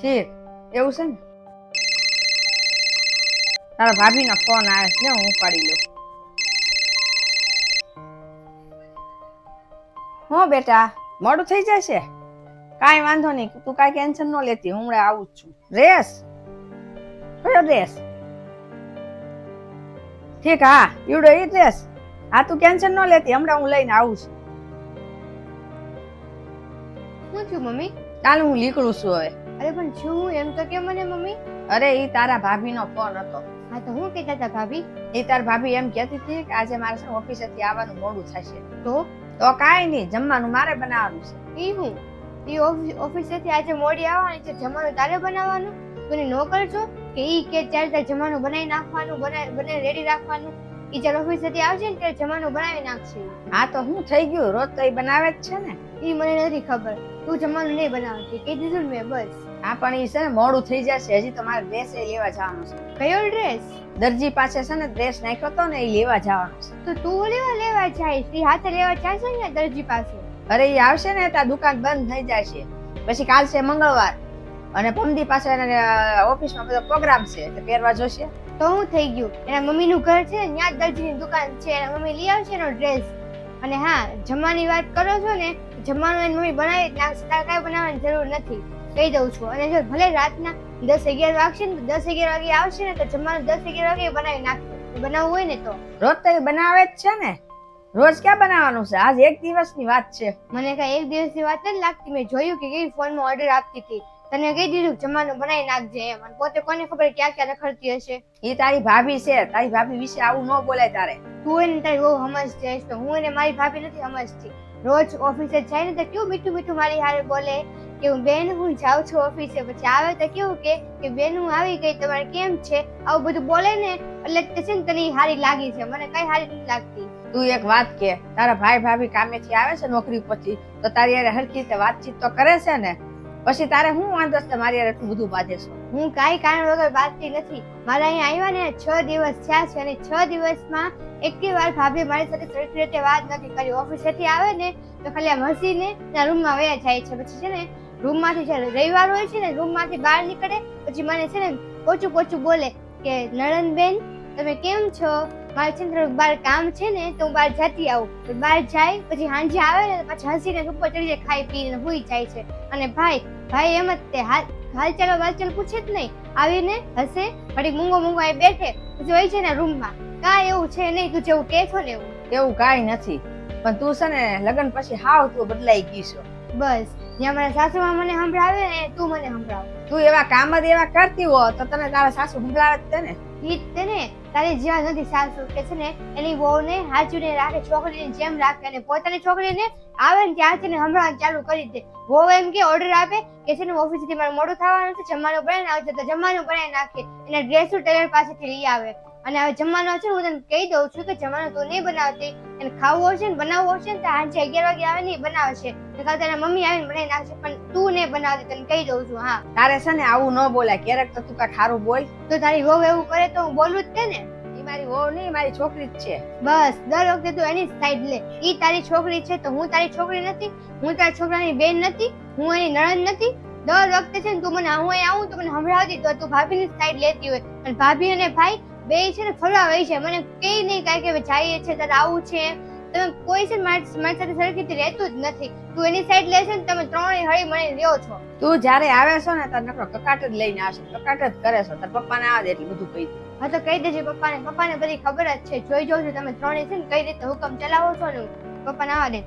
ઠીક એવું છે ને તારા ભાભીનો ફોન આવે છે ને હું ઉપાડી લઉં હો બેટા મોડું થઈ જશે કાંઈ વાંધો નહીં તું કાંઈ ટેન્શન ન લેતી હમણાં આવું જ છું ડ્રેસ કયો ડ્રેસ ઠીક હા ઈવડો ઈ ડ્રેસ હા તું ટેન્શન ન લેતી હમણાં હું લઈને આવું છું શું થયું મમ્મી? ચાલ હું નીકળું છું હવે અરે પણ શું એમ તો કે મને મમ્મી? અરે ઈ તારા ભાભીનો ફોન હતો હા તો હું કહેતા હતા ભાભી? ઈ તાર ભાભી એમ કહેતી હતી કે આજે મારે છે ઓફિસેથી આવવાનું મોડું થશે તો કાંઈ નહીં જમવાનું મારે બનાવવાનું છે ઈ હું ઈ ઓફિસેથી આજે મોડી આવવાની છે જમવાનું તારે બનાવવાનું? તું નોકર છો કે ઈ કે ચાલ જમવાનું બનાવી નાખવાનું બનાવી રેડી રાખવાનું? ઈ ચાલ ઓફિસેથી આવશે ને ત્યારે જમવાનું બનાવી નાખશે. હા તો હું થઈ ગયું રોજ તો ઈ બનાવે જ છે ને. ઈ મને નથી ખબર તું જમવાનું નહીં બનાવતી કહી દીધું ને મેં બસ. હા પણ ઈ છે ને મોડું થઈ જશે હજી તો મારે ડ્રેસ લેવા જવાનું છે. કયો ડ્રેસ? દરજી પાસે છે ને ડ્રેસ નાખ્યો તો ને ઈ લેવા જવાનું છે. તો તું લેવા જાય ઈ હાથે લેવા જશે ને દરજી પાસે? અરે ઈ આવશે ને ત્યાં દુકાન બંધ થઈ જશે પછી કાલ છે મંગળવાર અને પમદી પાસે ઓફિસમાં બધો પ્રોગ્રામ છે એટલે પહેરવા જોશે. તો હું થઈ ગયું એના મમ્મી નું ઘર છે ને ત્યાં દરજીની દુકાન છે એના મમ્મી લઈ આવશે એનો ડ્રેસ. અને હા જમવાની વાત કરો છો ને જમવાનું એની મમ્મી બનાવી જ નાખશે તારે કાંઈ બનાવવાની જરૂર નથી કહી દઉં છું. અને જો ભલે રાતના 10-11 વાગશે ને 10-11 વાગે આવશે ને તો જમવાનું 10-11 વાગે બનાવી નાખશે બનાવવું હોય ને તો. રોજ તો બનાવે જ છે ને રોજ ક્યાં બનાવવાનું છે આજ એક દિવસની વાત છે. મને કઈ એક દિવસની વાત જ લાગતી મેં જોયું કે કેવી ફોનમાં ઓર્ડર આપતી હતી તને કહી દીધું જમવાનું બનાવી નાખજે એમ અને પોતે કોને ખબર ક્યાં ક્યાં રખડતી હશે. એ તારી ભાભી છે તારી ભાભી વિશે આવું ન બોલાય તારે. તું એને તારી બહુ સમજતી હશે તો હું એને મારી ભાભી નથી સમજતી. રોજ ઓફિસે જાય ને તો કેવું મીઠું મીઠું મારી હારે બોલે કે હું બેન હું જાઉં છું ઓફિસે પછી આવે તો કેવું કે બેન હું આવી ગઈ તમારે કેમ છે આવું બધું બોલે ને એટલે છે ને તને હારી લાગી છે મને કઈ હારી નથી લાગતી. તું એક વાત કે તારા ભાઈ ભાભી કામેથી આવે છે નોકરી પછી તો તારી હારે હરખી રીતે વાતચીત તો કરે છે ને પછી તારે હું વાંધો છે મારી હારે એટલું બધું બાંધે છે. હું કાંઈ કારણ વગર બાંધતી નથી. મારા અહીંયા આવ્યા ને 6 દિવસ થયા છે અને 6 દિવસમાં એકેય વાર ભાભી મારી સાથે સરખી રીતે વાત નથી કરી. ઓફિસેથી આવે ને તો ખાલી આમ હસીને ત્યાં રૂમમાં વયા જાય છે પછી છે ને રૂમમાંથી જ્યારે રવિવાર હોય છે ને રૂમમાંથી બહાર નીકળે પછી મને છે ને પોચું પોચું બોલે કે નણંદબેન તમે કેમ છો મારે છે ને બહાર કામ છે ને તો હું બહાર જતી આવું. બહાર જાય પછી સાંજે આવે ને પછી હસીને ઉપર ચડી જાય ખાઈ પીને હુઈ જાય છે. અને ભાઈ એમ જ તે હાલચાલ વાલચાલ પૂછે જ નહીં આવીને હસે ઘડી મૂંગો મૂંગો અહીં બેઠે પછી હોય છે ને રૂમમાં કાંઈ એવું છે નહીં તું જેવું કે છો ને એવું કાંઈ નથી પણ તું છે ને લગ્ન પછી હાવ તું બદલાઈ ગઈ છો. બસ જ્યાં મારા સાસુમાં મને સંભળાવે ને તું મને સંભળાવ. તું એવા કામ જ એવા કરતી હો તો તને તારા સાસુ સંભળાવે જ ને. ઈ જ ને તારી જેવા નથી સાસુ કે છે ને એની વહુને હાચુને રાખે છોકરીને જેમ રાખે અને પોતાની છોકરીને આવે ને ત્યાંથી ને સંભળાવવાનું ચાલુ કરી દે. વહુ એમ કે ઓર્ડર આપે કે છે ને ઓફિસથી મારે મોડું થવાનું છે જમવાનું બનાવીને આવશે તો જમવાનું બનાવી નાખે એના ડ્રેસો ટેલર પાસેથી લઈ આવે. અને હવે જમવાનું છે હું તને કહી દઉં છું કે જમવાનું તું નહીં બનાવતી એને ખાવું હશે ને બનાવવું હશે ને તો સાંજે 11 વાગે આવે ને બનાવશે કાલ તારા મમ્મી આવીને બનાવી નાખશે પણ તું નહીં બનાવતી તને કહી દઉં છું. હા તારે છે ને આવું ન બોલાય ક્યારેક તો તું કાંઈ ખારું બોલ. તો તારી વહુ એવું કરે તો હું બોલું જ તે ને. ઈ મારી વહુ નહીં મારી છોકરી જ છે. બસ દર વખતે તું એની સાઈડ લે. ઈ તારી છોકરી છે તો હું તારી છોકરી નથી હું તારા છોકરાની બેન નથી હું એની નણંદ નથી. દર વખતે છે ને તું મને હું અહીં આવું તો મને સંભળાવતી તો તું ભાભીની સાઈડ લેતી હોય અને ભાભી અને ભાઈ બે છે ને ફરવા વહી છે મને કઈ નહીં કાંઈ કે જઈએ છે તારે આવું છે તમે કોઈ છે મારી સાથે સરખી રીતે રહેતું જ નથી. તું એની સાઈડ લે છે ને તમે ત્રણેય હળી મળી રહ્યો છો. તું જ્યારે આવે છો ને તાર નકરો કકાટ જ લઈને આવશે કકાટ જ કરે છો તાર પપ્પાને આવે એટલે બધું કહી દે. હા તો કહી દેજે પપ્પાને બધી ખબર જ છે જોઈ જોજો તમે ત્રણેય છે ને કઈ રીતે હુકમ ચલાવો છો ને પપ્પાને આવવા દે.